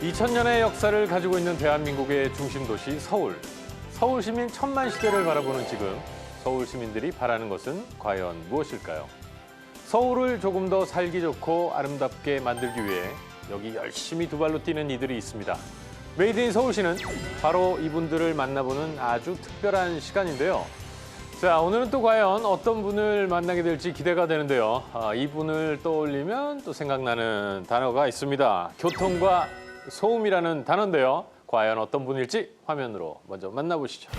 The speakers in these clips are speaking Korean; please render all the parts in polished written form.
2000년의 역사를 가지고 있는 대한민국의 중심 도시 서울. 서울 시민 천만 시대를 바라보는 지금 서울 시민들이 바라는 것은 과연 무엇일까요? 서울을 조금 더 살기 좋고 아름답게 만들기 위해 여기 열심히 두 발로 뛰는 이들이 있습니다. 메이드 인 서울시는 바로 이분들을 만나보는 아주 특별한 시간인데요. 자, 오늘은 또 과연 어떤 분을 만나게 될지 기대가 되는데요. 이분을 떠올리면 또 생각나는 단어가 있습니다. 교통과 소음이라는 단어인데요. 과연 어떤 분일지 화면으로 먼저 만나보시죠.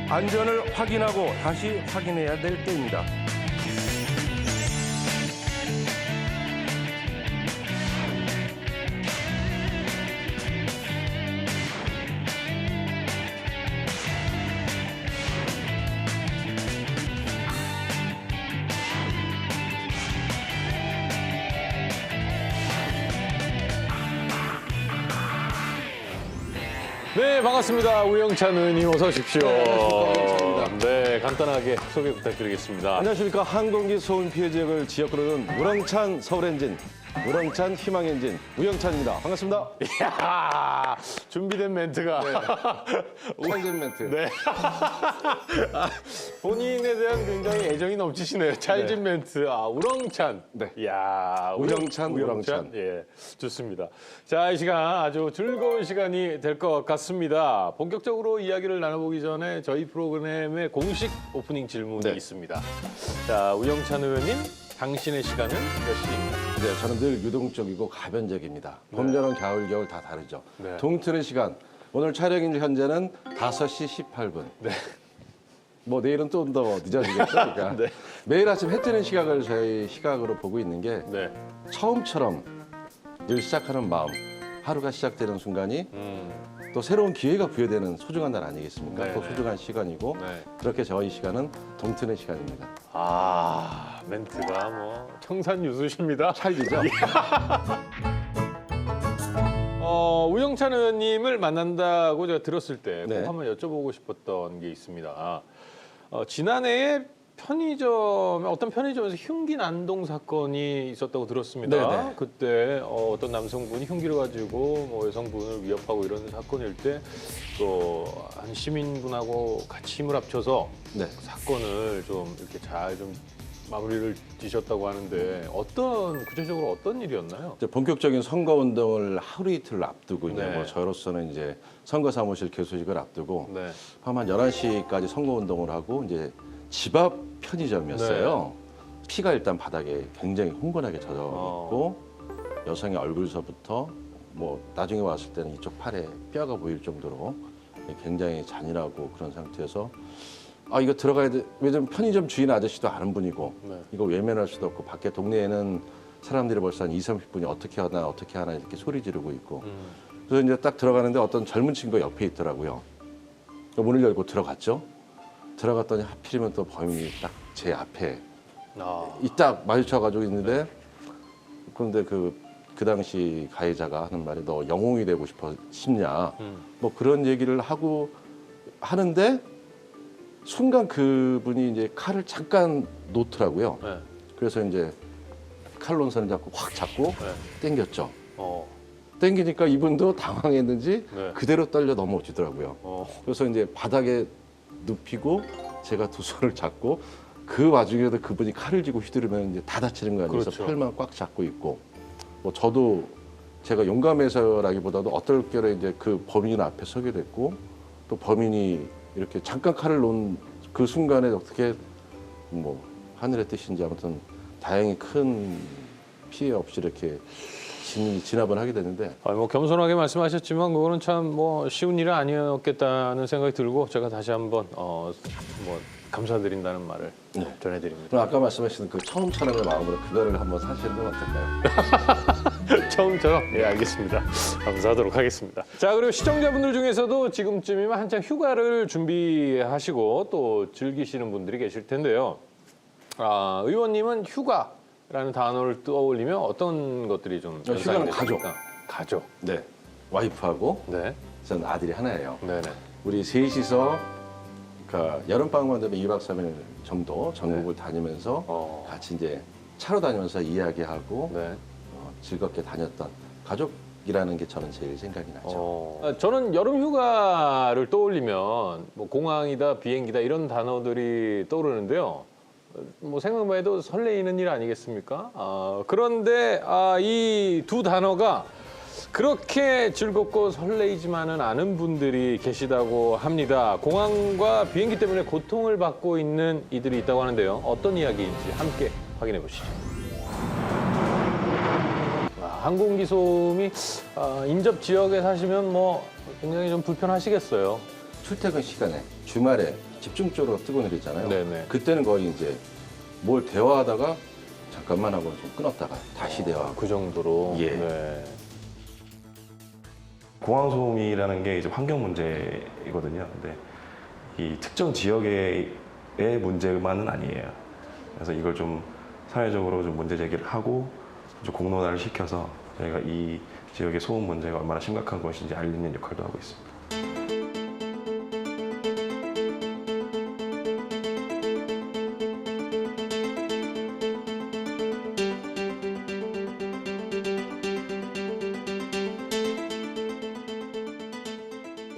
안전을 확인하고 다시 확인해야 될 때입니다. 네, 반갑습니다. 우영찬 의원님 어서 오십시오. 우영찬입니다. 네, 간단하게 소개 부탁드리겠습니다. 안녕하십니까. 항공기 소음 피해 지역을 지역구로는 우렁찬 서울엔진, 우렁찬 희망엔진 우영찬입니다. 반갑습니다. 이야, 준비된 멘트가. 우렁찬 멘트. 네. 본인에 대한 굉장히 애정이 넘치시네요. 찰진 멘트. 우렁찬. 네. 이야, 우영찬, 우렁찬. 예, 좋습니다. 자, 이 시간 아주 즐거운 시간이 될 것 같습니다. 본격적으로 이야기를 나눠보기 전에 저희 프로그램의 공식 오프닝 질문이 있습니다. 자, 우영찬 의원님, 당신의 시간은 몇 시입니까? 네, 저는 늘 유동적이고 가변적입니다. 봄, 여름, 가을, 겨울 다 다르죠. 네. 동트는 시간. 오늘 촬영인 현재는 5시 18분. 네. 뭐 내일은 좀 더 늦어지겠죠. 그러니까 네. 매일 아침 해 뜨는 시각을 저희 시각으로 보고 있는 게 네. 처음처럼 늘 시작하는 마음, 하루가 시작되는 순간이 또 새로운 기회가 부여되는 소중한 날 아니겠습니까? 네, 또 네. 소중한 시간이고 네. 그렇게 저희 시간은 동트는 시간입니다. 멘트가 뭐 청산유수십니다. 찰지죠? 우영찬 의원님을 만난다고 제가 들었을 때 꼭 네. 한번 여쭤보고 싶었던 게 있습니다. 지난해에 어떤 편의점에서 흉기 난동 사건이 있었다고 들었습니다. 네네. 그때 어떤 남성분이 흉기를 가지고 뭐 여성분을 위협하고 이런 사건일 때 또 한 시민분하고 같이 힘을 합쳐서 네. 사건을 좀 이렇게 잘 좀 마무리를 지셨다고 하는데 구체적으로 어떤 일이었나요? 이제 본격적인 선거 운동을 하루 이틀 앞두고 이제 네. 뭐 저로서는 이제 선거 사무실 개소식을 앞두고 네. 한 11시까지 선거 운동을 하고 이제 집 앞 편의점이었어요. 네. 피가 일단 바닥에 굉장히 흥건하게 젖어 있고 여성의 얼굴서부터 뭐 나중에 왔을 때는 이쪽 팔에 뼈가 보일 정도로 굉장히 잔인하고 그런 상태에서 이거 들어가야 돼. 왜냐면 편의점 주인 아저씨도 아는 분이고 네. 이거 외면할 수도 없고 밖에 동네에는 사람들이 벌써 한 20, 30분이 어떻게 하나 이렇게 소리 지르고 있고 그래서 이제 딱 들어가는데 어떤 젊은 친구가 옆에 있더라고요. 문을 열고 들어갔죠. 들어갔더니 하필이면 또 범인이 딱 제 앞에 딱 마주쳐가지고 있는데 그런데 그 당시 가해자가 하는 말이 너 영웅이 되고 싶냐 뭐 그런 얘기를 하고 하는데 순간 그분이 이제 칼을 잠깐 놓더라고요. 네. 그래서 이제 칼론선을 확 잡고 네. 당겼죠. 땡기니까 이분도 당황했는지 네. 그대로 떨려 넘어지더라고요. 그래서 이제 바닥에 눕히고 제가 두 손을 잡고 그 와중에도 그분이 칼을 쥐고 휘두르면 이제 다 다치는 거 아니에요. 그래서 그렇죠. 팔만 꽉 잡고 있고 뭐 저도 제가 용감해서라기보다도 어떨 결에 이제 그 범인 앞에 서게 됐고 또 범인이 이렇게 잠깐 칼을 놓은 그 순간에 어떻게 뭐 하늘의 뜻인지 아무튼 다행히 큰 피해 없이 이렇게 진압을 하게 됐는데 뭐 겸손하게 말씀하셨지만 그거는 참 뭐 쉬운 일은 아니었겠다는 생각이 들고 제가 다시 한번 뭐 감사드린다는 말을 전해드립니다. 그럼 아까 말씀하신 그 처음처럼의 마음으로 그거를 한번 사시는 건 어떨까요? 처음처럼? 예, 알겠습니다. 감사하도록 하겠습니다. 자, 그리고 시청자분들 중에서도 지금쯤이면 한창 휴가를 준비하시고 또 즐기시는 분들이 계실 텐데요. 의원님은 휴가라는 단어를 떠올리면 어떤 것들이 좀 휴가는 가족. 가족. 네. 와이프하고 네. 전 아들이 하나예요. 네네. 우리 셋이서 그러니까 여름방학만 되면 2박 3일 정도 전국을 네. 다니면서 같이 이제 차로 다니면서 이야기하고 네. 즐겁게 다녔던 가족이라는 게 저는 제일 생각이 나죠. 저는 여름 휴가를 떠올리면 뭐 공항이다, 비행기다 이런 단어들이 떠오르는데요. 뭐 생각만 해도 설레이는 일 아니겠습니까? 그런데 이 두 단어가 그렇게 즐겁고 설레이지만은 않은 분들이 계시다고 합니다. 공항과 비행기 때문에 고통을 받고 있는 이들이 있다고 하는데요. 어떤 이야기인지 함께 확인해 보시죠. 항공기 소음이 인접 지역에 사시면 뭐 굉장히 좀 불편하시겠어요. 출퇴근 시간에 주말에 집중적으로 뜨고 내리잖아요. 네네. 그때는 거의 이제 뭘 대화하다가 잠깐만 하고 좀 끊었다가 다시 대화하고. 그 정도로. 예. 네. 공항 소음이라는 게 이제 환경 문제이거든요. 근데 이 특정 지역의 문제만은 아니에요. 그래서 이걸 좀 사회적으로 좀 문제 제기를 하고 좀 공론화를 시켜서 저희가 이 지역의 소음 문제가 얼마나 심각한 것인지 알리는 역할도 하고 있습니다.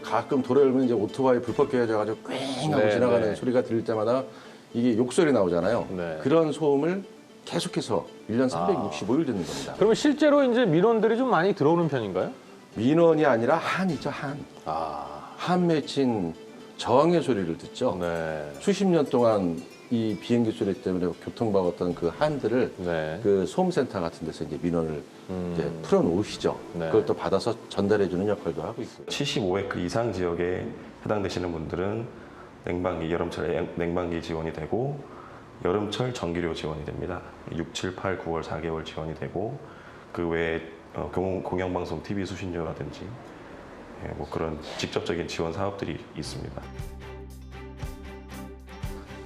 가끔 도로 열면 이제 오토바이 불법 껴져가지고 꽝 하고 네, 지나가는 네. 소리가 들릴 때마다 이게 욕설이 나오잖아요. 네. 그런 소음을 계속해서 1년 365일 듣는 겁니다. 그러면 실제로 이제 민원들이 좀 많이 들어오는 편인가요? 민원이 아니라 한이죠, 한. 아, 한 맺힌 저항의 소리를 듣죠. 네. 수십 년 동안 이 비행기 소리 때문에 고통받았던 그 한들을 네. 그 소음센터 같은 데서 이제 민원을 이제 풀어놓으시죠. 네. 그걸 또 받아서 전달해주는 역할도 하고 있고요. 75회 이상 지역에 해당되시는 분들은 냉방기, 여름철 냉방기 지원이 되고 여름철 전기료 지원이 됩니다. 6, 7, 8, 9월 4개월 지원이 되고 그 외에 공영방송 TV 수신료라든지 뭐 그런 직접적인 지원 사업들이 있습니다.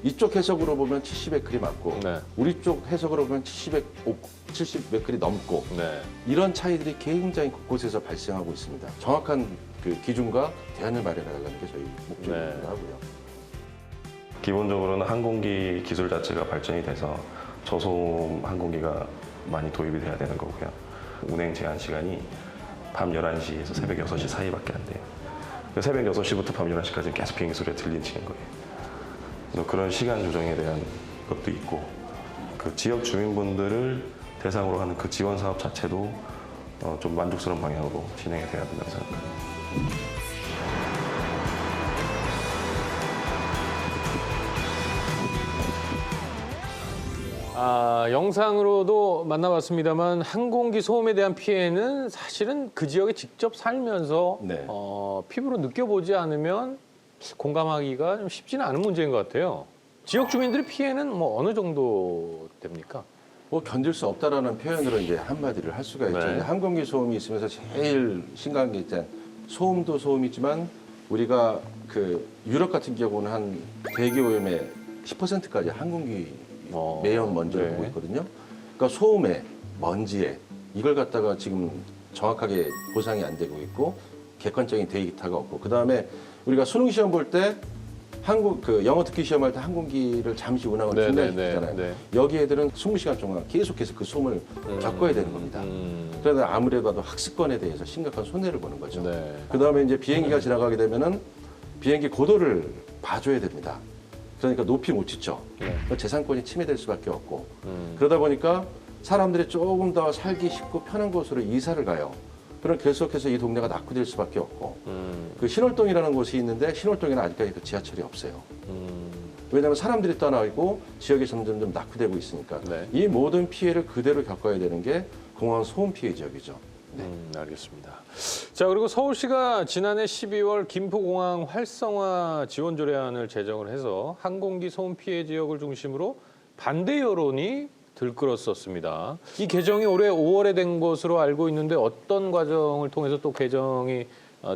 이쪽 해석으로 보면 70베클이 맞고 네. 우리 쪽 해석으로 보면 70베클이 넘고 네. 이런 차이들이 굉장히 곳곳에서 발생하고 있습니다. 정확한 그 기준과 대안을 마련하려는 게 저희 목적이기도 네. 하고요. 기본적으로는 항공기 기술 자체가 발전이 돼서 저소음 항공기가 많이 도입이 돼야 되는 거고요. 운행 제한 시간이 밤 11시에서 새벽 6시 사이밖에 안 돼요. 새벽 6시부터 밤 11시까지 계속 비행기 소리가 들리는 거예요. 그래서 그런 시간 조정에 대한 것도 있고 그 지역 주민분들을 대상으로 하는 그 지원 사업 자체도 좀 만족스러운 방향으로 진행이 돼야 된다고 생각합니다. 영상으로도 만나봤습니다만 항공기 소음에 대한 피해는 사실은 그 지역에 직접 살면서 네. 피부로 느껴보지 않으면 공감하기가 좀 쉽지는 않은 문제인 것 같아요. 지역 주민들의 피해는 뭐 어느 정도 됩니까? 뭐 견딜 수 없다라는 표현으로 이제 한마디를 할 수가 있죠. 네. 이제 항공기 소음이 있으면서 제일 심각한 게 있잖아요. 소음도 소음이지만 우리가 그 유럽 같은 경우는 한 대기 오염의 10%까지 항공기 매연 먼지를 네. 보고 있거든요. 그러니까 소음에 먼지에 이걸 갖다가 지금 정확하게 보상이 안 되고 있고 객관적인 데이터가 없고 그 다음에 우리가 수능 시험 볼 때 영어 듣기 시험할 때 항공기를 잠시 운항을 네, 중단시키잖아요. 네, 네. 여기 애들은 20시간 동안 계속해서 그 소음을 겪어야 되는 겁니다. 그래서 아무래도 학습권에 대해서 심각한 손해를 보는 거죠. 네. 그 다음에 이제 비행기가 지나가게 되면은 비행기 고도를 봐줘야 됩니다. 그러니까 높이 못 치죠. 네. 재산권이 침해될 수밖에 없고 그러다 보니까 사람들이 조금 더 살기 쉽고 편한 곳으로 이사를 가요. 그럼 계속해서 이 동네가 낙후될 수밖에 없고 그 신월동이라는 곳이 있는데 신월동에는 아직까지 그 지하철이 없어요. 왜냐하면 사람들이 떠나고 지역이 점점 낙후되고 있으니까 네. 이 모든 피해를 그대로 겪어야 되는 게 공항 소음 피해 지역이죠. 알겠습니다. 자, 그리고 서울시가 지난해 12월 김포공항 활성화 지원 조례안을 제정을 해서 항공기 소음 피해 지역을 중심으로 반대 여론이 들끓었었습니다. 이 개정이 올해 5월에 된 것으로 알고 있는데 어떤 과정을 통해서 또 개정이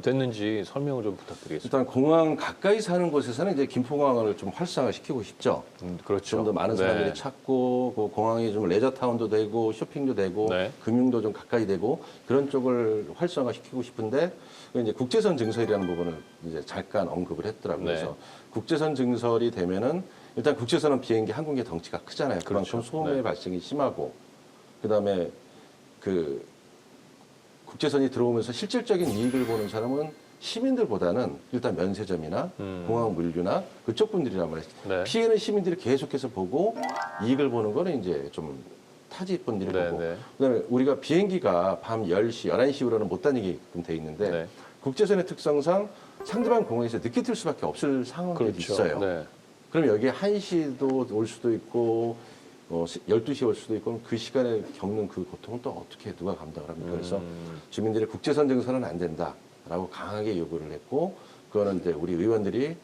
됐는지 설명을 좀 부탁드리겠습니다. 일단 공항 가까이 사는 곳에서는 이제 김포공항을 좀 활성화시키고 싶죠. 그렇죠. 좀 더 많은 사람들이 네. 찾고 그 공항이 좀 레저타운도 되고 쇼핑도 되고 네. 금융도 좀 가까이 되고 그런 쪽을 활성화시키고 싶은데 이제 국제선 증설이라는 부분을 이제 잠깐 언급을 했더라고요. 네. 그래서 국제선 증설이 되면은 일단 국제선은 비행기 항공기 덩치가 크잖아요. 그만큼 그렇죠. 소음의 네. 발생이 심하고 그다음에 그 국제선이 들어오면서 실질적인 이익을 보는 사람은 시민들보다는 일단 면세점이나 공항 물류나 그쪽 분들이란 말이에요. 네. 피해는 시민들이 계속해서 보고 이익을 보는 거는 이제 좀 타지 분들이 네, 보고 네. 그다음에 우리가 비행기가 밤 10시, 11시 이후로는 못 다니게끔 돼 있는데 네. 국제선의 특성상 상대방 공항에서 늦게 뜰 수밖에 없을 상황들이 그렇죠. 있어요. 네. 그럼 여기에 1시도 올 수도 있고 12시에 올 수도 있고 그 시간에 겪는 그 고통은 또 어떻게 누가 감당을 합니까? 그래서 주민들이 국제선 증설은 안 된다라고 강하게 요구를 했고 그거는 이제 우리 의원들이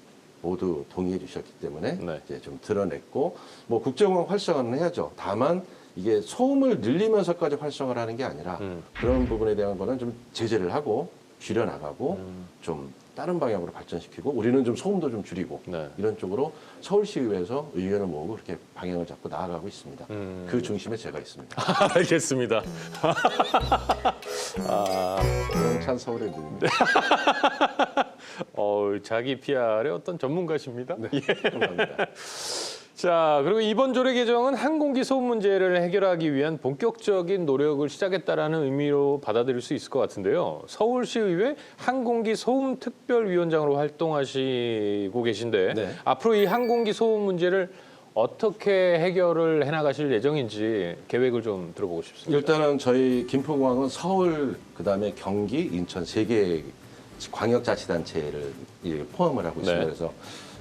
모두 동의해 주셨기 때문에 네. 이제 좀 드러냈고 뭐 국제공항 활성화는 해야죠. 다만 이게 소음을 늘리면서까지 활성화를 하는 게 아니라 그런 부분에 대한 거는 좀 제재를 하고 줄여나가고 좀 다른 방향으로 발전시키고 우리는 좀 소음도 좀 줄이고 네. 이런 쪽으로 서울시의회에서 의견을 모으고 그렇게 방향을 잡고 나아가고 있습니다. 그 중심에 제가 있습니다. 알겠습니다. 우영찬 서울의입니다. 자기 PR의 어떤 전문가십니다. 네, 예. 감사합니다. 자, 그리고 이번 조례 개정은 항공기 소음 문제를 해결하기 위한 본격적인 노력을 시작했다라는 의미로 받아들일 수 있을 것 같은데요. 서울시의회 항공기 소음 특별위원장으로 활동하시고 계신데 네. 앞으로 이 항공기 소음 문제를 어떻게 해결을 해나가실 예정인지 계획을 좀 들어보고 싶습니다. 일단은 저희 김포공항은 서울, 그다음에 경기, 인천 세 개의 광역자치단체를 포함을 하고 있습니다. 네. 그래서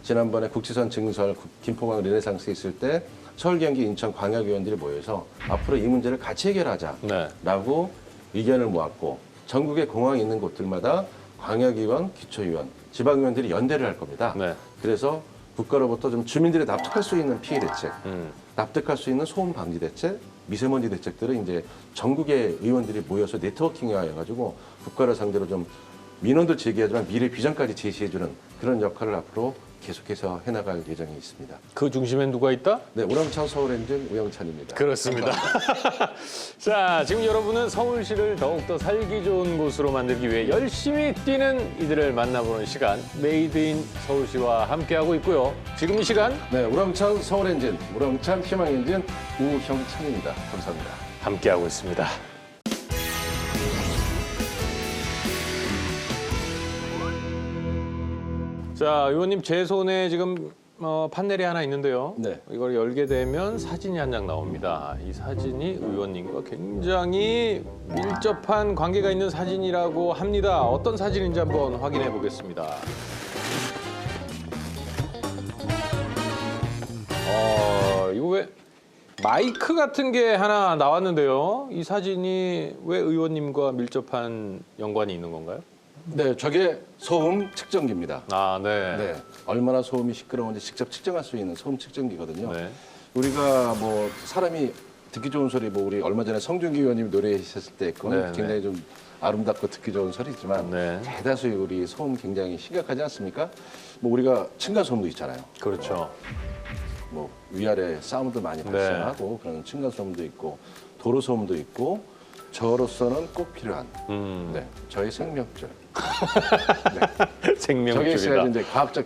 지난번에 국제선 증설 김포공항 르네상스 있을 때 서울, 경기, 인천 광역위원들이 모여서 앞으로 이 문제를 같이 해결하자라고 의견을 모았고 전국에 공항이 있는 곳들마다 광역위원, 기초위원, 지방위원들이 연대를 할 겁니다. 네. 그래서 국가로부터 좀 주민들이 납득할 수 있는 피해 대책, 납득할 수 있는 소음 방지 대책, 미세먼지 대책들을 이제 전국의 의원들이 모여서 네트워킹화해가지고 국가를 상대로 좀 민원도 제기하지만 미래 비전까지 제시해주는 그런 역할을 앞으로 계속해서 해나갈 예정이 있습니다. 그 중심엔 누가 있다? 네, 우렁찬 서울엔진 우영찬입니다. 그렇습니다. 자, 지금 여러분은 서울시를 더욱더 살기 좋은 곳으로 만들기 위해 열심히 뛰는 이들을 만나보는 시간, 메이드 인 서울시와 함께하고 있고요. 지금 이 시간 네, 우렁찬 서울엔진, 우렁찬 희망엔진 우형찬입니다. 감사합니다. 함께하고 있습니다. 자, 의원님 제 손에 지금 판넬이 하나 있는데요. 네. 이걸 열게 되면 사진이 한 장 나옵니다. 이 사진이 의원님과 굉장히 밀접한 관계가 있는 사진이라고 합니다. 어떤 사진인지 한번 확인해 보겠습니다. 이거 왜 마이크 같은 게 하나 나왔는데요. 이 사진이 왜 의원님과 밀접한 연관이 있는 건가요? 네, 저게 소음 측정기입니다. 아, 네. 네, 얼마나 소음이 시끄러운지 직접 측정할 수 있는 소음 측정기거든요. 네. 우리가 뭐 사람이 듣기 좋은 소리, 뭐 우리 얼마 전에 성준기 의원님 노래하셨을 때 그건 네, 굉장히 좀 아름답고 듣기 좋은 소리지만 네. 대다수의 우리 소음 굉장히 심각하지 않습니까? 뭐 우리가 층간 소음도 있잖아요. 그렇죠. 뭐 위아래 사운드 많이 발생하고 그런 층간 소음도 있고 도로 소음도 있고 저로서는 꼭 필요한 네, 저의 생명줄. 저게 생명줄이다. 있어야지 이제 과학적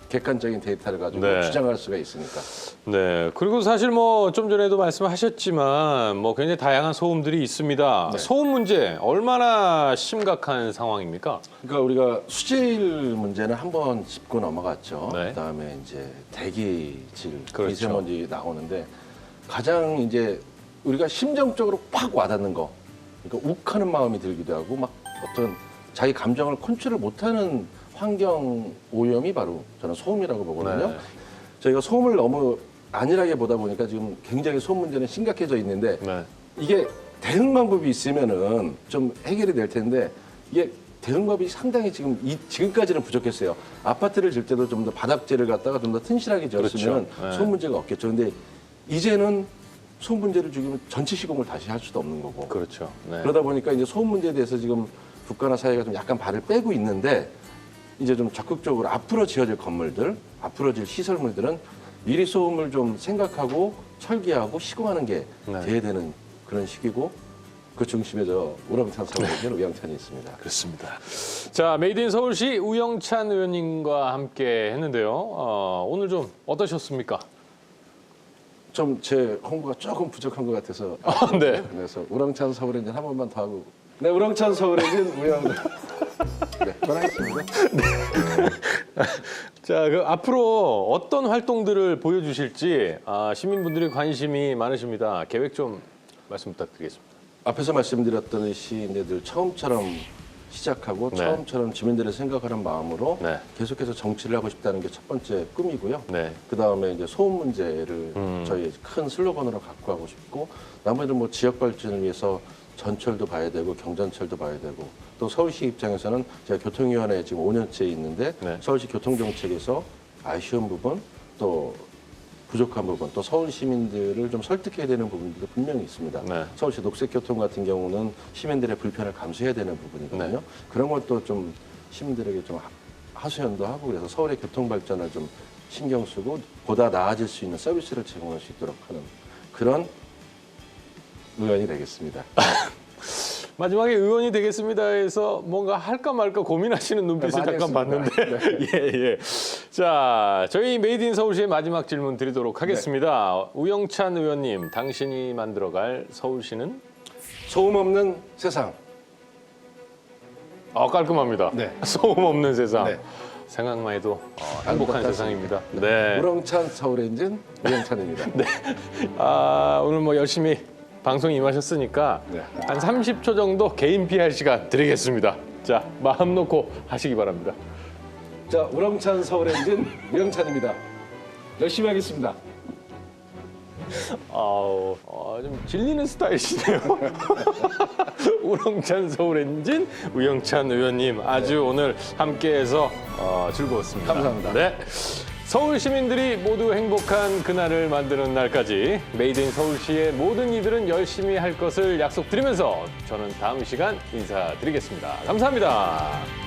객관적인 데이터를 가지고 네. 주장할 수가 있으니까. 네. 그리고 사실 뭐 좀 전에도 말씀하셨지만 뭐 굉장히 다양한 소음들이 있습니다. 네. 소음 문제 얼마나 심각한 상황입니까? 그러니까 우리가 수질 문제는 한번 짚고 넘어갔죠. 네. 그다음에 이제 대기질, 그렇죠. 미세먼지 나오는데 가장 이제 우리가 심정적으로 팍 와닿는 거, 그러니까 욱하는 마음이 들기도 하고 막 어떤 자기 감정을 컨트롤 못하는 환경 오염이 바로 저는 소음이라고 보거든요. 네. 저희가 소음을 너무 안일하게 보다 보니까 지금 굉장히 소음 문제는 심각해져 있는데 네. 이게 대응 방법이 있으면은 좀 해결이 될 텐데 이게 대응 방법이 상당히 지금까지는 부족했어요. 아파트를 질 때도 좀 더 바닥재를 갖다가 좀 더 튼실하게 지었으면 그렇죠. 네. 소음 문제가 없겠죠. 근데 이제는 소음 문제를 죽이면 전체 시공을 다시 할 수도 없는 거고. 그렇죠. 네. 그러다 보니까 이제 소음 문제에 대해서 지금 국가나 사회가 좀 약간 발을 빼고 있는데 이제 좀 적극적으로 앞으로 지어질 건물들, 앞으로 지을 시설물들은 미리 소음을 좀 생각하고 설계하고 시공하는 게 네. 돼야 되는 그런 시기고 그 중심에 저 우렁찬 서울에 우영찬이 있습니다. 그렇습니다. 자, 메이드 인 서울시 우영찬 의원님과 함께 했는데요. 오늘 좀 어떠셨습니까? 좀 제 홍보가 조금 부족한 것 같아서 네. 그래서 우렁찬 서울 엔진 한 번만 더 하고 네 우렁찬 서울 엔진 우영 네 그만하겠습니다. 자, 그 앞으로 어떤 활동들을 보여주실지 시민분들이 관심이 많으십니다. 계획 좀 말씀 부탁드리겠습니다. 앞에서 말씀드렸듯이 이제 늘 처음처럼 시작하고 네. 처음처럼 주민들을 생각하는 마음으로 네. 계속해서 정치를 하고 싶다는 게 첫 번째 꿈이고요. 네. 그 다음에 이제 소음 문제를 저희 큰 슬로건으로 갖고 가고 싶고 나머지 뭐 지역 발전을 위해서 전철도 봐야 되고 경전철도 봐야 되고 또 서울시 입장에서는 제가 교통위원회에 지금 5년째 있는데 네. 서울시 교통정책에서 아쉬운 부분 또 부족한 부분 또 서울 시민들을 좀 설득해야 되는 부분들도 분명히 있습니다. 네. 서울시 녹색교통 같은 경우는 시민들의 불편을 감수해야 되는 부분이거든요. 네. 그런 것도 좀 시민들에게 좀 하소연도 하고 그래서 서울의 교통 발전을 좀 신경 쓰고 보다 나아질 수 있는 서비스를 제공할 수 있도록 하는 그런 의원이 되겠습니다. 마지막에 의원이 되겠습니다에서 뭔가 할까 말까 고민하시는 눈빛을 많이 잠깐 했습니다. 봤는데 예. 자, 저희 메이드 인 서울시의 마지막 질문 드리도록 하겠습니다. 우영찬 의원님, 당신이 만들어갈 서울시는? 소음 없는 세상. 깔끔합니다. 네. 소음 없는 세상. 네. 생각만 해도 행복한 아름답다 세상입니다. 네. 우렁찬 서울 엔진 우영찬입니다. 오늘 뭐 열심히 방송 임하셨으니까 네. 한 30초 정도 개인 PR 시간 드리겠습니다. 자, 마음 놓고 하시기 바랍니다. 자, 우렁찬 서울 엔진 우영찬입니다. 열심히 하겠습니다. 좀 질리는 스타일이시네요. 우렁찬 서울 엔진 우영찬 의원님 아주 오늘 함께해서 즐거웠습니다. 감사합니다. 네. 서울 시민들이 모두 행복한 그날을 만드는 날까지 메이드 인 서울시의 모든 이들은 열심히 할 것을 약속드리면서 저는 다음 시간 인사드리겠습니다. 감사합니다.